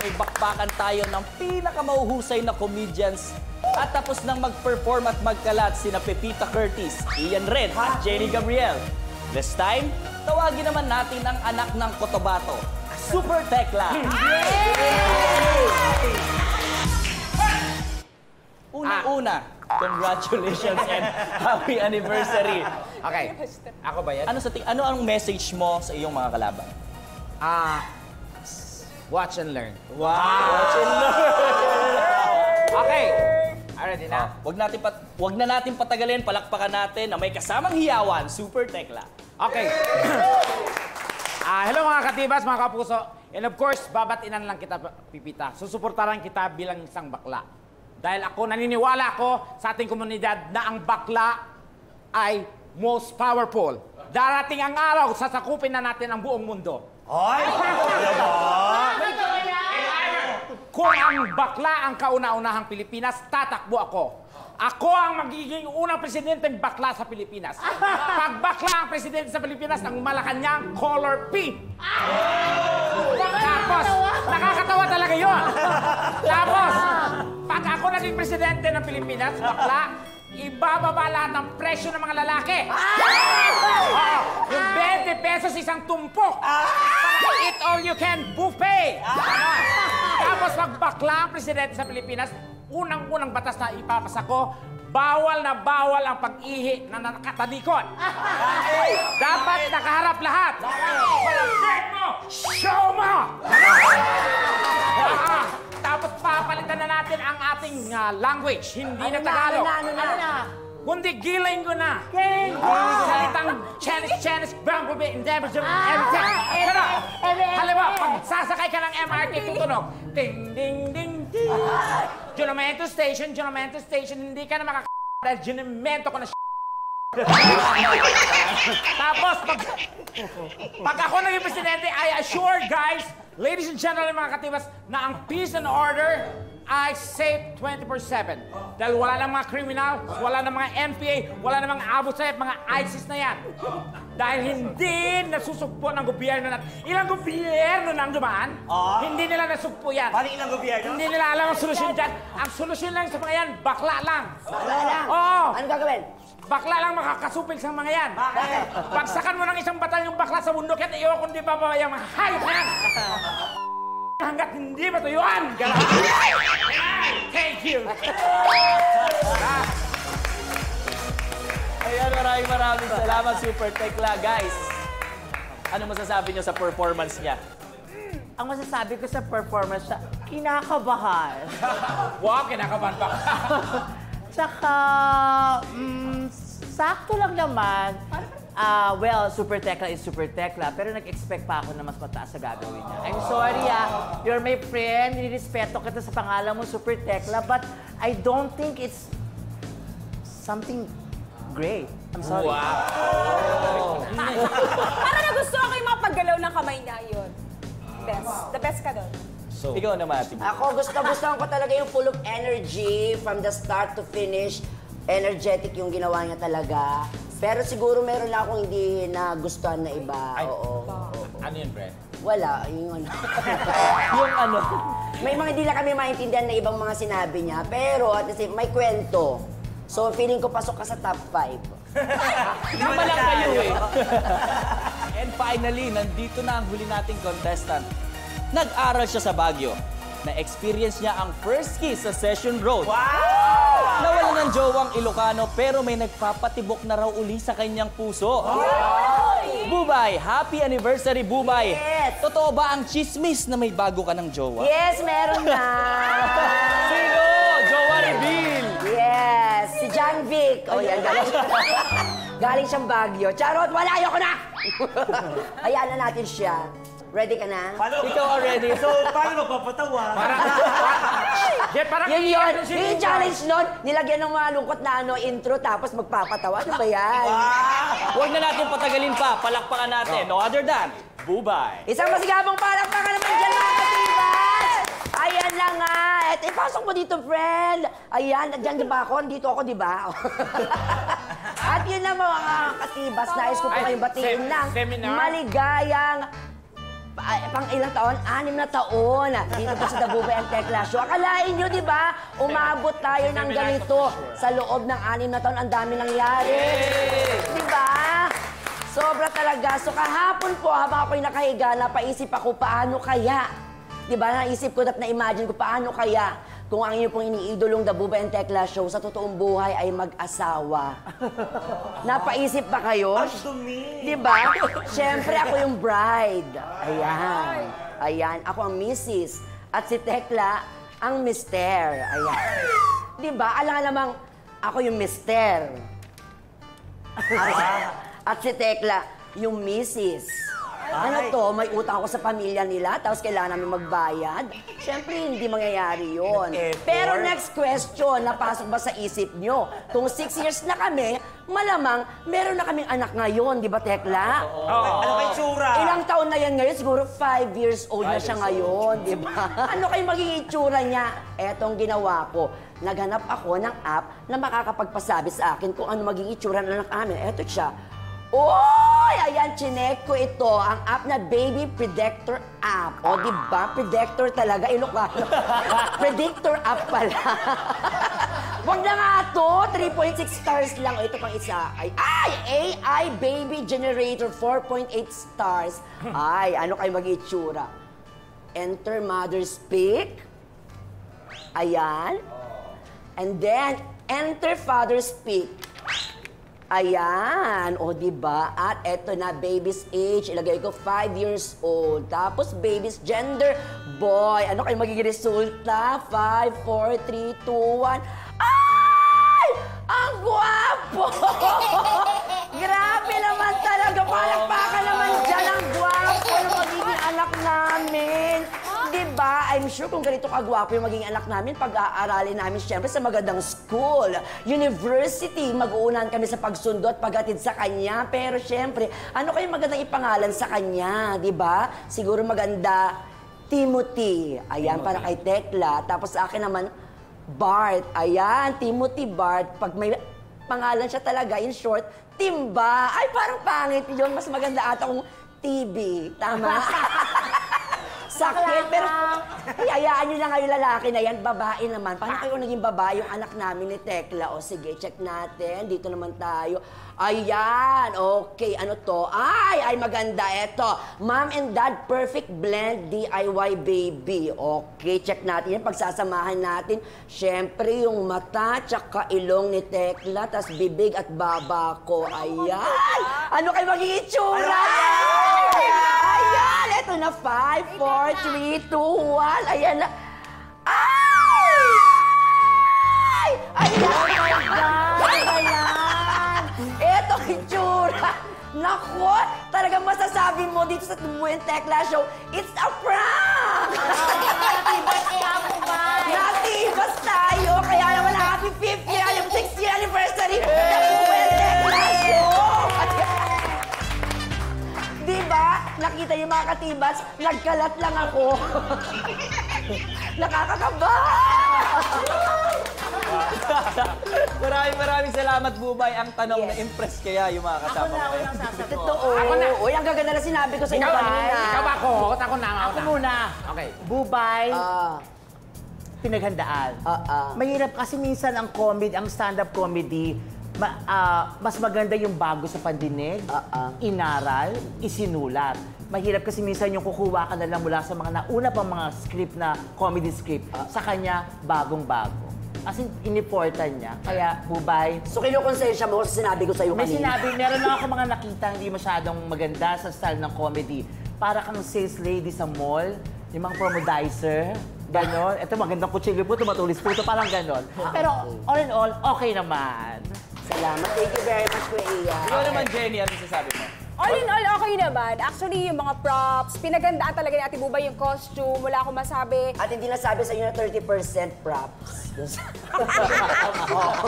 ay bakbakan tayo ng pinakamauhusay na comedians at tapos nang mag-perform at magkalat sina Pepita Curtis, Ian Red at Jenny Gabriel. This time, tawagin naman natin ang anak ng Cotabato, Super Tekla. Una-una, congratulations and happy anniversary. Okay, ako ba yan? Ano ang message mo sa iyong mga kalaban? Watch and learn. Wow! Watch and learn! Okay, ready na? Wag na natin patagalin, palakpakan natin na may kasamang hiyawan, Super Tekla. Okay. Hello mga katibas, mga kapuso. And of course, babatinan lang kita, Pipita. Susuportaran kita bilang isang bakla. Dahil naniniwala ako sa ating komunidad na ang bakla ay most powerful. Darating ang araw, sasakupin na natin ang buong mundo. Ay! Kung ang bakla ang kauna-unahang Pilipinas, tatakbo ako. Ako ang magiging unang presidenteng bakla sa Pilipinas. Pag bakla ang presidente sa Pilipinas, ang Malacanang color pink. Tapos, nakakatawa talaga yun. Tapos, pag ako naging presidente ng Pilipinas, bakla, ibababa lahat ng presyo ng mga lalaki. Yung 20 pesos isang tumpok. Para eat all you can buffet. Tapos pag bakla ang presidente sa Pilipinas, unang-unang batas na ipapasa ko, bawal na bawal ang pag-ihi na nakatalikod. Dapat nakaharap lahat. Palagay mo! Show mo! Tapos papalitan na natin ang ating language, hindi na Tagalog. Ano na? Kundi giling ko na. Salitang Chinese, brown ruby, everything. Pero, halimbawa, pag sasakay ka ng MRT, tutunog. Ding, ding, ding, ding. Junamento Station, hindi ka na dahil junamento ko na Tapos, pag ako naging presidente, I assure guys, ladies and gentlemen, mga katibas, na ang peace and order ay safe 24/7. Dahil wala ng mga kriminal, wala ng mga NPA, wala ng mga Abu Sayyaf, mga ISIS na yan. Dahil hindi nasusugpo ng gobyerno natin. Ilang gobyerno nang dumaan, hindi nila nasugpo yan. Paano ilang gobyerno? Hindi nila alam ang solusyon dyan. Ang solusyon lang sa mga yan, bakla lang. Bakla lang? Oo. Anong gagawin? Bakla lang makakasupil sa mga yan. Bakit? Pagsakan mo ng isang batalyong bakla sa bundok yan, iwan kundi babayang mga hayop na yan. Hanggat hindi matuyuan. Thank you. Ayan, maraming salamat, Super Tekla. Guys, ano masasabi niyo sa performance niya? Ang masasabi ko sa performance siya, kinakabahan. Wow, kinakabahan pa. Tsaka, sakto lang naman. Well, Super Tekla is Super Tekla, pero nag-expect pa ako na mas mataas sa gagawin niya. I'm sorry you're my friend, nirespeto kita sa pangalan mo, Super Tekla, but I don't think it's something great. I'm sorry. Wow. Parang nagustuhan ko yung mga paggalaw ng kamay niya yun. Best. The best ka doon. So, ikaw naman, Ate. Ako, gusto ko talaga yung full of energy from the start to finish. Energetic yung ginawa niya talaga. Pero siguro meron na akong hindi nagustuhan na iba. Oo. Ano yun, Brent? Wala. Yung ano. Yung ano? May mga hindi lang kami maintindihan na ibang mga sinabi niya. Pero at the same, may kwento. So, feeling ko pasok ka sa top 5. Lima lang kayo eh. And finally, nandito na ang huli nating contestant. Nag-aral siya sa Baguio. Na-experience niya ang first kiss sa Session Road. Wow! Nawala ng jowang Ilocano pero may nagpapatibok na raw uli sa kanyang puso. Bubay, happy anniversary, Bubay! Yes! Totoo ba ang chismis na may bago ka ng jowa? Yes, meron na! Sino? Jowa reveal! Yes! Si John Vic! O yan, galing siyang Baguio. Charot, wala! Ayoko na! Hayaan na natin siya. Ready ka na? Ikaw already. So, paano magpapatawa? Parang Yun yun! Yung challenge nun, nilagyan ng malungkot na intro tapos magpapatawa. Ano ba yan? Huwag na natin patagalin pa. Palakpakan natin. No other than Bubay. Isang masigabong palakpakan naman dyan, mga katibas! Ayan na nga! At ipasok mo dito, friend! Ayan, nandiyan di ba ako? Dito ako, di ba? At yun na mga katibas, nais ko po kayong batiin ng maligayang Pang ilang taon? 6 na taon. Dito pa sa Dabubay and Tekla Show. Akalain nyo, di ba? Umabot tayo ng ganito. Sa loob ng 6 na taon, ang dami nangyari. Di ba? Sobra talaga. So kahapon po, habang ako'y nakahiga, napaisip ako, paano kaya? Di ba? Naisip ko at na-imagine ko, paano kaya kung ang inyo pong iniidolong Dabubay and Tekla Show sa totoong buhay ay mag-asawa? Napaisip ba kayo? Di ba? Siyempre, ako yung bride. Ayan. Ayan. Ako ang Mrs. At si Tekla, ang Mister. Ayan. Di ba? Alam namang ako yung Mister. At si Tekla, yung Mrs. Ano to, may utang ako sa pamilya nila, tapos kailangan namin magbayad? Siyempre, hindi mangyayari yun. Pero next question, napasok ba sa isip nyo? Kung 6 years na kami, malamang meron na kaming anak ngayon, di ba, Tekla? Ano kay tsura? Ilang taon na yan ngayon? Siguro 5 years old na siya ngayon, di ba? Ano kayo magiging itsura niya? Etong ginawa ko. Naghanap ako ng app na makakapagpasabi sa akin kung ano magiging itsura ng anak namin. Eto siya. Oy! Ayan, chinek ko ito. Ang app na Baby Predictor app. O, di ba? Predictor talaga. Ilocano. Predictor app pala. Wag na nga to. 3.6 stars lang. O, ito pang isa. Ay, AI Baby Generator 4.8 stars. Ay, ano kayo mag-itsura? Enter Mother Speak. Ayan. And then, enter Father Speak. Ayan. O, diba? At eto na, baby's age. Ilagay ko 5 years old. Tapos, baby's gender, boy. Ano kayo magiging resulta? 5, 4, 3, 2, 1. Ay! Ang gwapo! Grabe naman talaga. Palakpakan naman dyan. Ang gwapo ng magiging anak namin. Diba? I'm sure kung ganito kagwapo yung magiging anak namin, pag-aaralin namin siyempre sa magandang school, university, mag-uunahan kami sa pagsundo at paghatid sa kanya. Pero siyempre, ano kayong magandang ipangalan sa kanya, diba? Siguro maganda, Timothy. Ayan, para kay Tekla. Tapos sa akin naman, Bart. Ayan, Timothy Bart. Pag may pangalan siya talaga, in short, Timba. Ay, parang pangit yun. Mas maganda ata kung TB. Tama? Sakit, pero hayaan nyo na nga yung lalaki na yan, babae naman. Paano kayo naging babae yung anak namin ni Tekla? O sige, check natin. Dito naman tayo. Ayan, okay. Ano to? Ay, maganda. Eto, Mom and Dad Perfect Blend DIY Baby. Okay, check natin yan. Pagsasamahan natin, syempre yung mata, tsaka ilong ni Tekla, tas bibig at baba ko. Ayan! Ano kayo magiging itsura? Ayan! Ito na, 5, 4, 3, 2, 1. Ayan na. Ay! Ayan! Oh my God! Ayan! Ito ang itsura. Naku! Talagang masasabi mo dito sa Dabubay and Tekla Show, it's a prank! Natibas ka mo ba? Natibas tayo! Kaya naman happy 5th year, yung 6th year anniversary ng Dabubay and Tekla Show! Diba? Nakita niyo mga katibas, nagkalat lang ako. Nakakakaba! Maraming salamat, Bubay. Ang tanong na-impress kaya yung mga kasama ko. Totoo. Uy, ang gaganda na sinabi ko sa inyo kanina. Ikaw ba ako? Ako na. Ako muna. Okay. Bubay, Ah, pinaghandaan. ah. Mahirap kasi minsan ang comedy, ang stand-up comedy, mas maganda yung bago sa pandinig, inaral, isinulat. Mahirap kasi minsan yung kukuha ka na lang mula sa mga nauna pang mga script na comedy script. Sa kanya, bagong-bago. As in, iniportan niya. Kaya, Bubay, So, kinukonsensya mo sa sinabi ko sa iyo may kanina. meron na ako mga nakita hindi masyadong maganda sa style ng comedy. Para kang sales lady sa mall, yung mga promodizer, ganon. Ito, magandang kutsilyo po, tumatulis po ito, parang ganon. Pero, all in all, okay naman. Salamat. Thank you very much, Kuya Iya. Ikaw naman, Jenny, ano sasabi mo? All in all, okay naman. Actually, yung mga props, pinagandaan talaga ni Ate Bubay yung costume. Wala akong masabi. At hindi nasabi sa inyo na 30% props.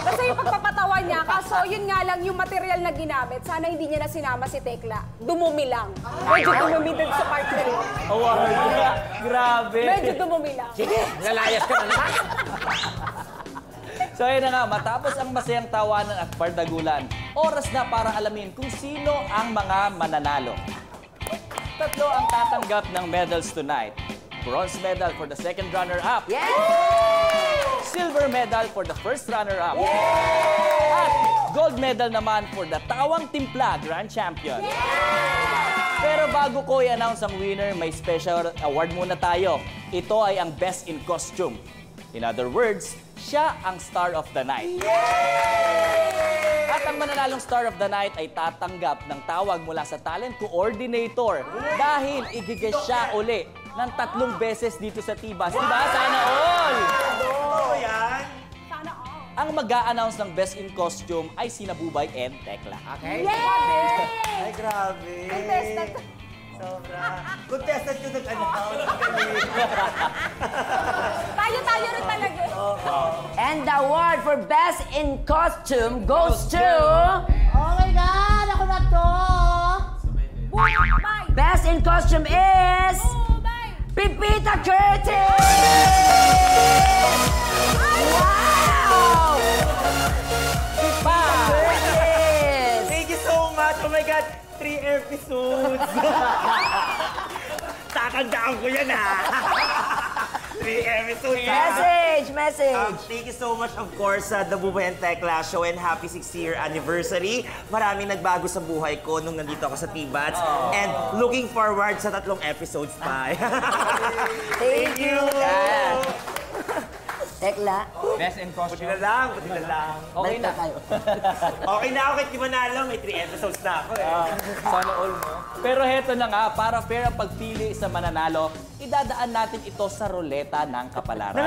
Kasi yung pagpapatawa niya, kaso yun nga lang yung material na ginamit, sana hindi niya na sinama si Tekla. Dumumi lang. Medyo dumumi din sa part na rin. Oh, wow. Grabe. Medyo dumumi lang. Sige, lalayas ka na lang. So ayun na nga, matapos ang masayang tawanan at pardagulan, oras na para alamin kung sino ang mga mananalo. Tatlo ang tatanggap ng medals tonight. Bronze medal for the second runner-up. Yes! Silver medal for the first runner-up. At gold medal naman for the Tawang Timpla Grand Champion. Pero bago ko i-announce ang winner, may special award muna tayo. Ito ay ang Best in Costume. In other words, siya ang Star of the Night. At ang mananalong Star of the Night ay tatanggap ng tawag mula sa Talent Coordinator dahil igigis siya uli ng 3 beses dito sa Tibas. Diba? Sana all! Oo yan. Sana all. Ang mag-a-announce ng Best in Costume ay sina Bubay and Tekla. Okay? Ay, grabe. Contestant. Sobra. Contestant yung nag-announce. Tayo rin talaga. And the award for Best in Costume goes to... Oh my God! Ako na to! Bye! Best in Costume is... Bye! Pipita Curtis! Wow! Pa! Curtis! Thank you so much. Oh my God. 3 episodes. Tatandaan ko yan, ha? 3 episodes, ha? Message! Thank you so much, of course, sa The Bubay and Tekla Show and happy 6th-year anniversary. Maraming nagbago sa buhay ko nung nandito ako sa Tibats. And looking forward sa 3 episodes pa. Thank you! Tekla, Best in Buti costume. na lang. Okay na. tayo. Okay na ako kahit di manalo, may 3 episodes na ako, eh. Sana all mo. Pero heto na nga, para fair ang pagpili sa mananalo, idadaan natin ito sa ruleta ng kapalaran. So,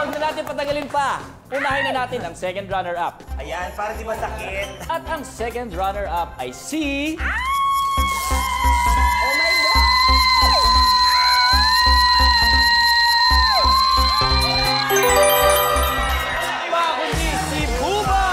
huwag na natin patagalin pa. Unahin na natin ang second runner-up. Ayan, para di masakit. At ang second runner-up ay si... Oh my God! Iba kundi si Buba!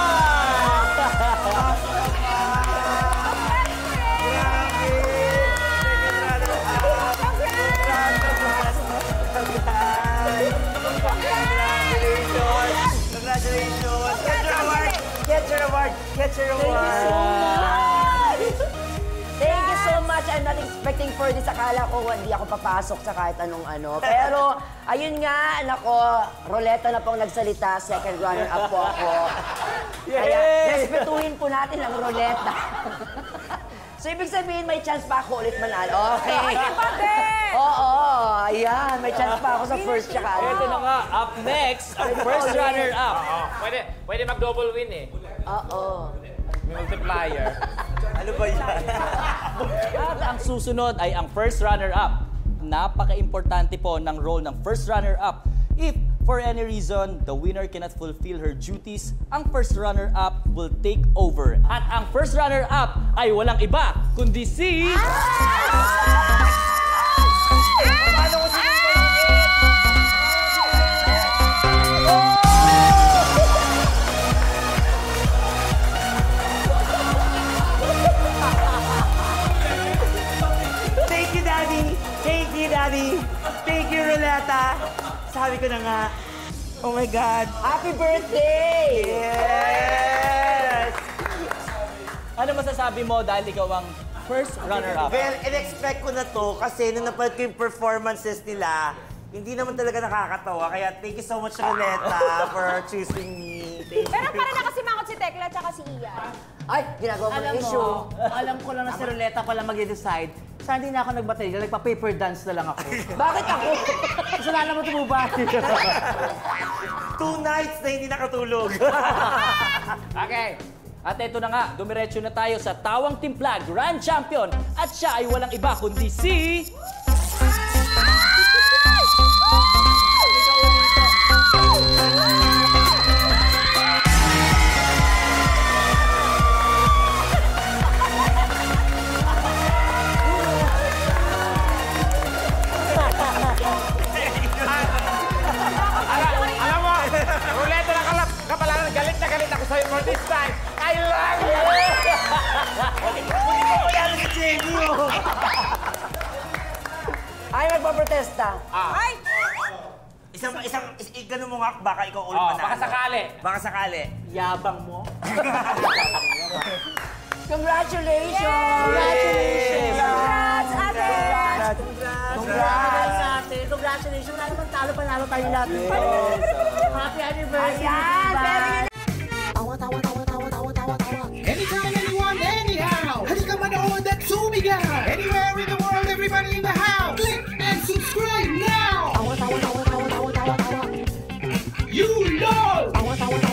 Congratulations! Get your award! Get your award! Get your award! Thank you so much. I'm not expecting for this. Akala ko hindi ako papasok sa kahit anong ano. Pero, ayun nga, nako, Roleta na pong nagsalita. Second runner-up po ako. Kaya, respetuhin po natin ang Roleta. So, ibig sabihin, may chance pa ako ulit manalo. Okay. Oo, ayan. May chance pa ako sa first tsaka. Ito na nga, up next, ang first runner-up. Pwede mag-double win eh. Oo. Multiplier. Ano ba yan? At ang susunod ay ang first runner-up. Napaka-importante po ng role ng first runner-up. If, for any reason, the winner cannot fulfill her duties, ang first runner-up will take over. At ang first runner-up ay walang iba, kundi si... Thank you, Daddy! Thank you, Daddy! Thank you, Roleta! Sabi ko na nga, oh my God! Happy birthday! Yes! Ano masasabi mo dahil ikaw ang first runner-up? Well, in-expect ko na to kasi nung napanood ko yung performances nila, hindi naman talaga nakakatawa. Kaya thank you so much, Roleta, for choosing me. Thank you. Pero para nakasimangot si Tekla at saka si Ian. Ay, ginagawa mo Alam ng issue. mo, alam ko lang na si Roleta pala mag-decide. Saan hindi na ako nagbaterya, nagpa-paper dance na lang ako. Bakit ako? Kasalanan mo tumubay. 2 nights na hindi nakatulog. Okay. At ito na nga, dumiretso na tayo sa Tawang Timpla Grand Champion. At siya ay walang iba kundi si... Alam mo, Roleta na kapalaran, galit na galit ako sa'yo for this time. I love you! Yan si Jenny, oh. Ay, magpaprotesta. Ay! Ganun mo nga, baka ikaw ulit Oh, manalo. baka sakali. Baka sakali. Yabang mo. Congratulations! Congratulations! Congrats, ate! Congratulations! Congratulations! Wala naman talo, panalo tayo lahat. Happy anniversary! Ayan, pero yun Anytime, anyone, anyhow. Halika manood at sumigaw. Anywhere in the world, everybody in the house. Click and subscribe now. You know.